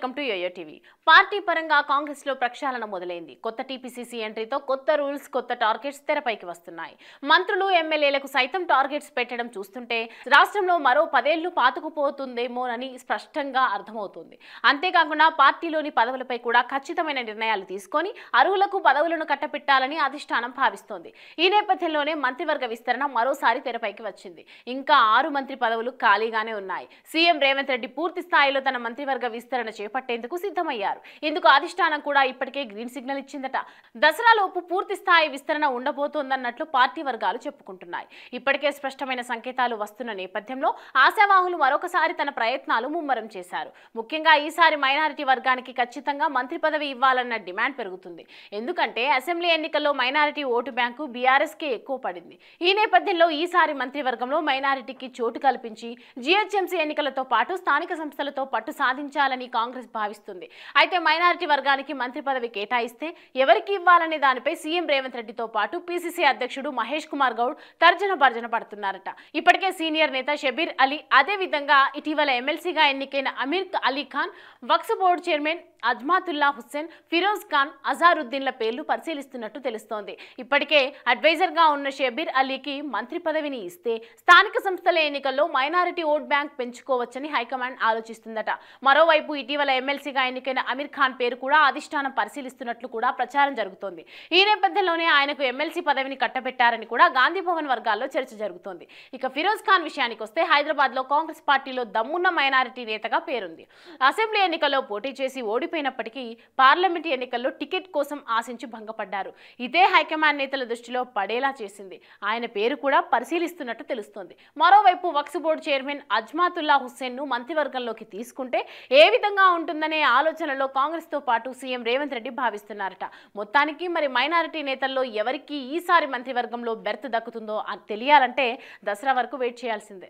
Welcome to YoYo TV. Party పరంగా కాంగ్రెస్ లో ప్రక్షాళన మొదలైంది. కొత్త టీపీసీసీ ఎంట్రీతో కొత్త రూల్స్, కొత్త టార్గెట్స్ తెరపైకి వస్తున్నాయి. మంత్రులు, ఎమ్మెల్యేలకు సైతం టార్గెట్స్ పెట్టడం చూస్తుంటే రాష్ట్రంలో మరో 10 ఏళ్లు పాతుకుపోతుందేమోనని స్పష్టంగా అర్థమవుతుంది. అంతేకాకుండా పార్టీలోని పదవులపై కూడా ఖచ్చితమైన నిర్ణయాలు తీసుకొని అర్హులకు పదవులను కట్టపెట్టాలని అధిష్టానం భావిస్తోంది. ఈ నేపథ్యంలోనే మంత్రివర్గ విస్తరణ మరోసారి తెరపైకి వచ్చింది. ఇంకా 6 మంత్రి పదవులు ఖాళీగానే ఉన్నాయి. సీఎం రేవంత్ రెడ్డి పూర్తి స్థాయిలో తన మంత్రివర్గ విస్తరణ చేపట్టేందుకు సిద్ధమయ్యారు. ఇందుకు అధిష్టానం కూడా ఇప్పటికే గ్రీన్ సిగ్నల్ ఇచ్చిందట. దసరాలోపు పూర్తి స్థాయి విస్తరణ ఉండబోతోందన్నట్లు పార్టీ వర్గాలు చెప్పుకుంటున్నాయి. ఇప్పటికే స్పష్టమైన సంకేతాలు వస్తున్న నేపథ్యంలో ఆశావాహులు మరొకసారి తన ప్రయత్నాలు ముమ్మరం చేశారు. ముఖ్యంగా ఈసారి మైనారిటీ వర్గానికి ఖచ్చితంగా మంత్రి పదవి ఇవ్వాలన్న డిమాండ్ పెరుగుతుంది. ఎందుకంటే అసెంబ్లీ ఎన్నికల్లో మైనారిటీ ఓటు బ్యాంకు బీఆర్ఎస్కే ఎక్కువ పడింది. ఈ నేపథ్యంలో ఈసారి మంత్రివర్గంలో మైనారిటీకి చోటు కల్పించి జీహెచ్ఎంసీ ఎన్నికలతో పాటు స్థానిక సంస్థలతో పట్టు సాధించాలని కాంగ్రెస్ భావిస్తుంది. అయితే మైనారిటీ వర్గానికి మంత్రి పదవి కేటాయిస్తే ఎవరికి ఇవ్వాలనే దానిపై సీఎం రేవంత్ రెడ్డితో పాటు పీసీసీ అధ్యక్షుడు మహేష్ కుమార్ గౌడ్ తర్జన భర్జన పడుతున్నారట. ఇప్పటికే సీనియర్ నేత షబీర్ అలీ, అదే విధంగా ఇటీవల ఎమ్మెల్సీగా ఎన్నికైన అమీర్ అలీ ఖాన్, వక్ఫ్ బోర్డు చైర్మన్ అజ్మాతుల్లా హుస్సేన్, ఫిరోజ్ ఖాన్, అజారుద్దీన్ల పేర్లు పరిశీలిస్తున్నట్టు తెలుస్తోంది. ఇప్పటికే అడ్వైజర్ గా ఉన్న షబీర్ అలీకి మంత్రి పదవిని ఇస్తే స్థానిక సంస్థల ఎన్నికల్లో మైనారిటీ ఓట్ బ్యాంక్ పెంచుకోవచ్చని హైకమాండ్ ఆలోచిస్తుందట. మరోవైపు ఇటీవల ఎమ్మెల్సీగా ఎన్నికైన అమీర్ ఖాన్ పేరు కూడా అధిష్టానం పరిశీలిస్తున్నట్లు కూడా ప్రచారం జరుగుతోంది. ఈ నేపథ్యంలోనే ఆయనకు ఎమ్మెల్సీ పదవిని కట్టబెట్టారని కూడా గాంధీ భవన్ వర్గాల్లో చర్చ జరుగుతోంది. ఇక ఫిరోజ్ ఖాన్ విషయానికి వస్తే హైదరాబాద్ లో కాంగ్రెస్ పార్టీలో దమ్మున్న మైనారిటీ నేతగా పేరుంది. అసెంబ్లీ ఎన్నికల్లో పోటీ చేసి ఓడిపోయినప్పటికీ పార్లమెంట్ ఎన్నికల్లో టికెట్ కోసం ఆశించి భంగపడ్డారు. ఇదే హైకమాండ్ నేతల దృష్టిలో పడేలా చేసింది. ఆయన పేరు కూడా పరిశీలిస్తున్నట్టు తెలుస్తోంది. మరోవైపు వక్ఫ్ బోర్డు చైర్మన్ అజ్మాతుల్లా హుస్సేన్ ను మంత్రివర్గంలోకి తీసుకుంటే ఏ విధంగా ఉంటుందనే ఆలోచనలో కాంగ్రెస్ తో పాటు సీఎం రేవంత్ రెడ్డి భావిస్తున్నారట. మొత్తానికి మరి మైనారిటీ నేతల్లో ఎవరికి ఈసారి మంత్రివర్గంలో బెర్త్ దక్కుతుందో తెలియాలంటే దసరా వరకు వెయిట్ చేయాల్సిందే.